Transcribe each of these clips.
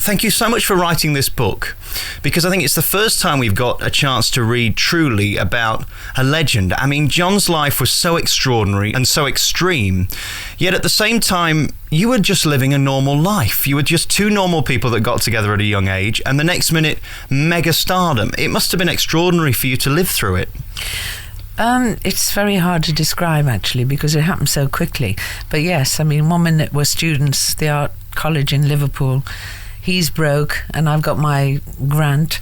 Thank you so much for writing this book, because I think it's the first time we've got a chance to read truly about a legend. I mean, John's life was so extraordinary and so extreme, yet at the same time, you were just living a normal life. You were just two normal people that got together at a young age, and the next minute, mega stardom. It must have been extraordinary for you to live through it. It's very hard to describe, actually, because it happened so quickly. But yes, I mean, one minute we're students, the art college in Liverpool. He's broke and I've got my grant.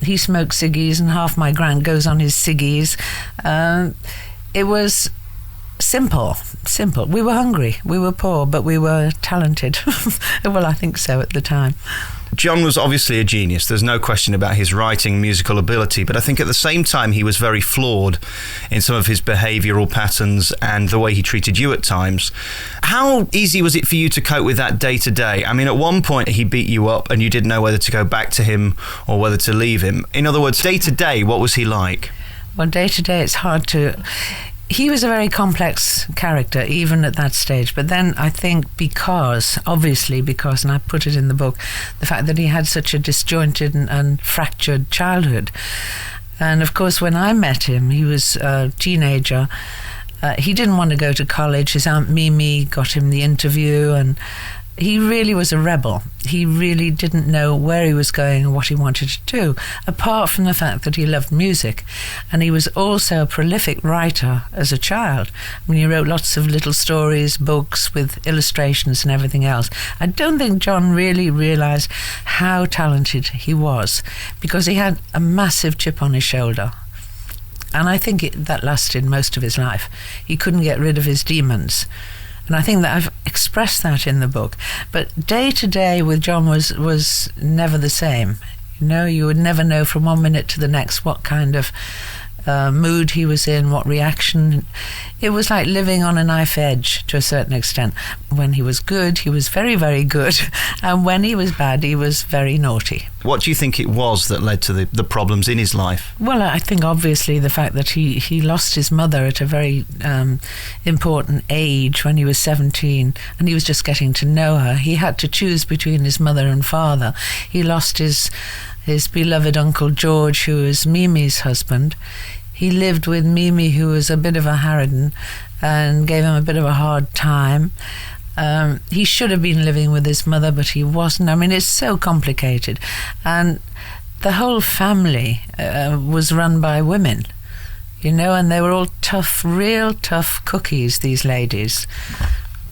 He smokes ciggies and half my grant goes on his ciggies. It was simple. We were hungry, we were poor, but we were talented. Well, I think so at the time. John was obviously a genius. There's no question about his writing, musical ability, but I think at the same time he was very flawed in some of his behavioural patterns and the way he treated you at times. How easy was it for you to cope with that day to day? I mean, at one point he beat you up and you didn't know whether to go back to him or whether to leave him. In other words, day to day, what was he like? Well, day to day, it's hard to... He was a very complex character, even at that stage. But then I think because, and I put it in the book, the fact that he had such a disjointed and fractured childhood. And of course, when I met him, he was a teenager. He didn't want to go to college. His Aunt Mimi got him the interview, and he really was a rebel. He really didn't know where he was going and what he wanted to do, apart from the fact that he loved music. And he was also a prolific writer as a child. I mean, he wrote lots of little stories, books with illustrations and everything else. I don't think John really realised how talented he was, because he had a massive chip on his shoulder. And I think that lasted most of his life. He couldn't get rid of his demons. And I think that I've expressed that in the book. But day to day with John was never the same. You know, you would never know from one minute to the next what kind of mood he was in, what reaction. It was like living on a knife edge to a certain extent. When he was good, he was very, very good. And when he was bad, he was very naughty. What do you think it was that led to the problems in his life? Well, I think obviously the fact that he lost his mother at a very important age when he was 17, and he was just getting to know her. He had to choose between his mother and father. He lost his beloved Uncle George, who was Mimi's husband. He lived with Mimi, who was a bit of a harridan, and gave him a bit of a hard time. He should have been living with his mother, but he wasn't. I mean, it's so complicated. And the whole family was run by women, you know, and they were all tough, real tough cookies, these ladies,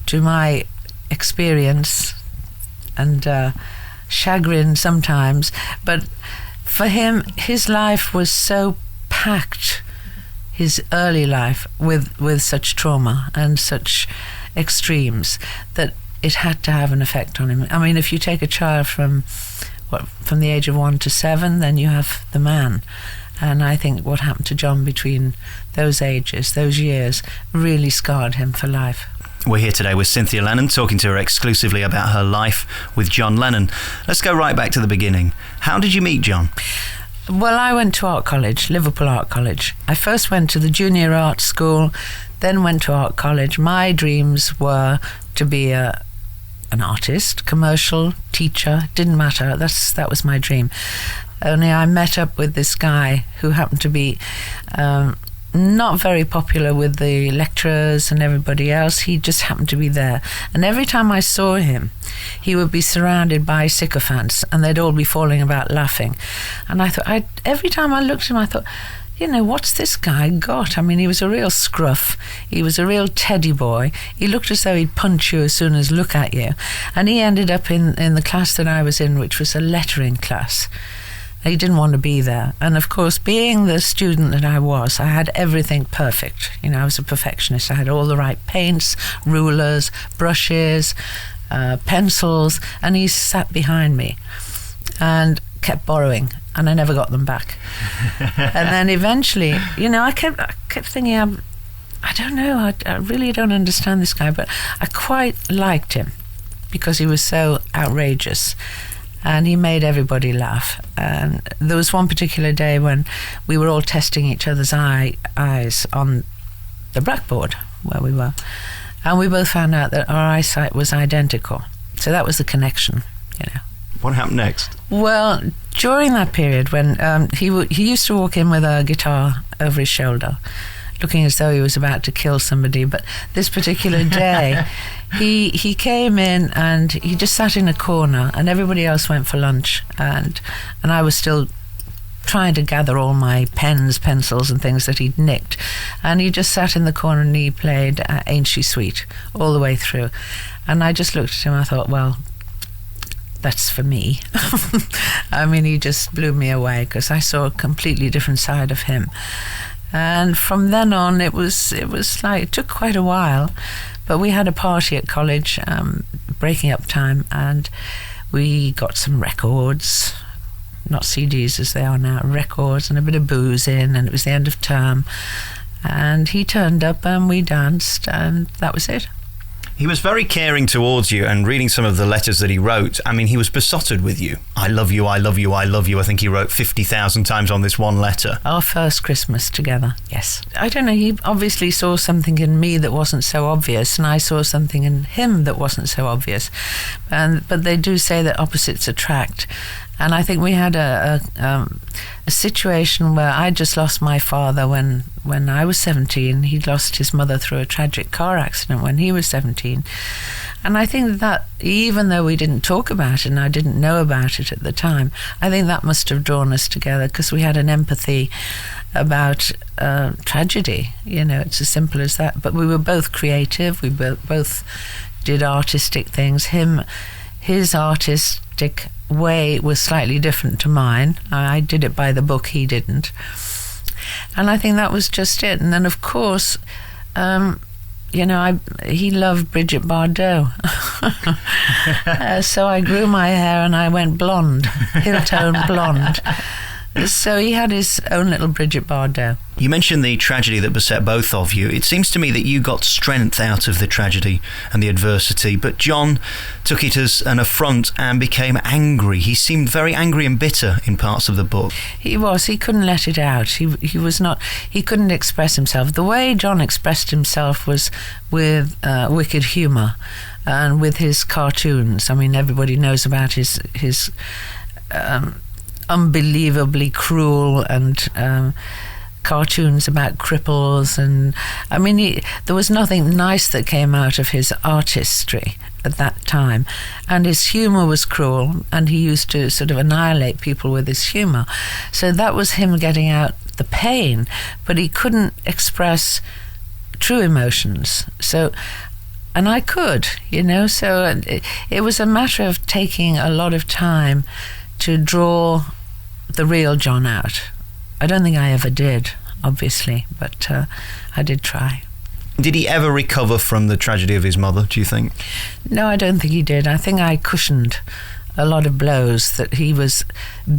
to my experience and chagrin sometimes. But for him, his life was so packed, his early life, with such trauma and such extremes, that it had to have an effect on him. I mean, if you take a child from the age of 1 to 7, then you have the man. And I think what happened to John between those ages, those years, really scarred him for life. We're here today with Cynthia Lennon, talking to her exclusively about her life with John Lennon. Let's go right back to the beginning. How did you meet John? Well, I went to art college, Liverpool Art College. I first went to the junior art school, then went to art college. My dreams were to be an artist, commercial, teacher, didn't matter. That was my dream. Only I met up with this guy who happened to be not very popular with the lecturers and everybody else. He just happened to be there. And every time I saw him, he would be surrounded by sycophants, and they'd all be falling about laughing. And I thought, every time I looked at him, I thought, you know, what's this guy got? I mean, he was a real scruff. He was a real teddy boy. He looked as though he'd punch you as soon as look at you. And he ended up in the class that I was in, which was a lettering class. He didn't want to be there. And of course, being the student that I was, I had everything perfect. You know, I was a perfectionist. I had all the right paints, rulers, brushes, pencils, and he sat behind me and kept borrowing, and I never got them back. And then eventually, you know, I kept thinking, I don't know, I really don't understand this guy, but I quite liked him because he was so outrageous. And he made everybody laugh. And there was one particular day when we were all testing each other's eyes on the blackboard where we were. And we both found out that our eyesight was identical. So that was the connection, you know. What happened next? Well, during that period when he used to walk in with a guitar over his shoulder, looking as though he was about to kill somebody. But this particular day, he came in and he just sat in a corner, and everybody else went for lunch, and I was still trying to gather all my pens, pencils and things that he'd nicked, and he just sat in the corner and he played Ain't She Sweet all the way through. And I just looked at him and I thought, well, that's for me. I mean, he just blew me away because I saw a completely different side of him. And from then on, it was like, it took quite a while, but we had a party at college, breaking up time, and we got some records, not CDs as they are now, records, and a bit of booze in, and it was the end of term. And he turned up and we danced, and that was it. He was very caring towards you, and reading some of the letters that he wrote, I mean, he was besotted with you. I love you, I love you, I love you. I think he wrote 50,000 times on this one letter. Our first Christmas together, yes. I don't know, he obviously saw something in me that wasn't so obvious, and I saw something in him that wasn't so obvious. But they do say that opposites attract. And I think we had a situation where I just lost my father when I was 17. He'd lost his mother through a tragic car accident when he was 17. And I think that even though we didn't talk about it and I didn't know about it at the time, I think that must have drawn us together because we had an empathy about tragedy. You know, it's as simple as that. But we were both creative. We both did artistic things. His artistic way was slightly different to mine. I did it by the book, he didn't. And I think that was just it. And then, of course, he loved Brigitte Bardot. So I grew my hair and I went blonde, hill-tone blonde. So he had his own little Brigitte Bardot. You mentioned the tragedy that beset both of you. It seems to me that you got strength out of the tragedy and the adversity, but John took it as an affront and became angry. He seemed very angry and bitter in parts of the book. He was. He couldn't let it out. He was not. He couldn't express himself. The way John expressed himself was with wicked humour and with his cartoons. I mean, everybody knows about his unbelievably cruel and cartoons about cripples, and I mean there was nothing nice that came out of his artistry at that time, and his humour was cruel, and he used to sort of annihilate people with his humour. So that was him getting out the pain, but he couldn't express true emotions. So, and I could, so it was a matter of taking a lot of time to draw the real John out. I don't think I ever did, obviously, but I did try. Did he ever recover from the tragedy of his mother, do you think? No, I don't think he did. I think I cushioned a lot of blows that he was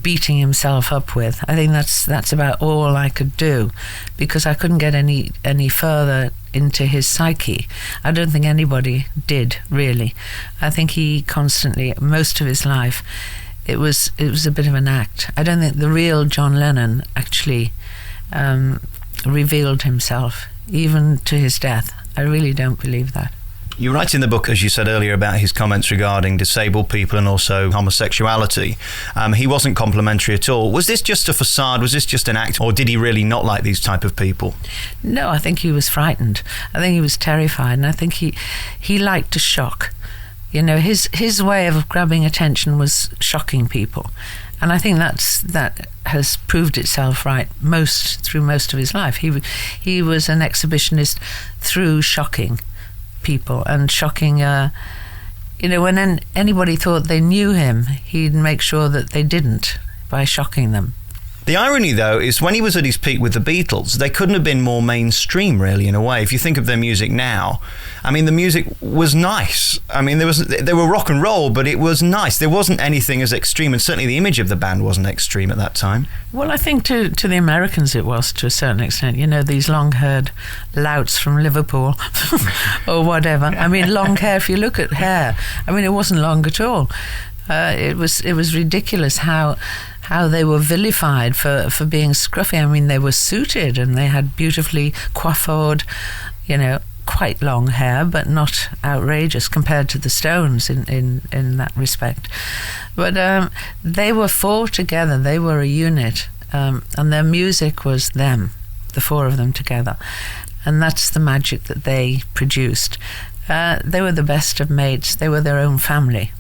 beating himself up with. I think that's about all I could do, because I couldn't get any further into his psyche. I don't think anybody did, really. I think he constantly, most of his life, it was a bit of an act. I don't think the real John Lennon actually revealed himself, even to his death. I really don't believe that. You write in the book, as you said earlier, about his comments regarding disabled people and also homosexuality. He wasn't complimentary at all. Was this just a facade? Was this just an act? Or did he really not like these type of people? No, I think he was frightened. I think he was terrified. And I think he liked to shock. His way of grabbing attention was shocking people. And I think that has proved itself right through most of his life. He was an exhibitionist through shocking people and shocking, when anybody thought they knew him, he'd make sure that they didn't by shocking them. The irony, though, is when he was at his peak with the Beatles, they couldn't have been more mainstream, really, in a way. If you think of their music now, I mean, the music was nice. I mean, they were rock and roll, but it was nice. There wasn't anything as extreme, and certainly the image of the band wasn't extreme at that time. Well, I think to the Americans it was, to a certain extent. These long-haired louts from Liverpool or whatever. I mean, long hair, if you look at hair, I mean, it wasn't long at all. It was ridiculous how they were vilified for being scruffy. I mean, they were suited and they had beautifully coiffured, quite long hair, but not outrageous compared to the Stones in that respect. But they were four together. They were a unit, and their music was them, the four of them together. And that's the magic that they produced. They were the best of mates. They were their own family.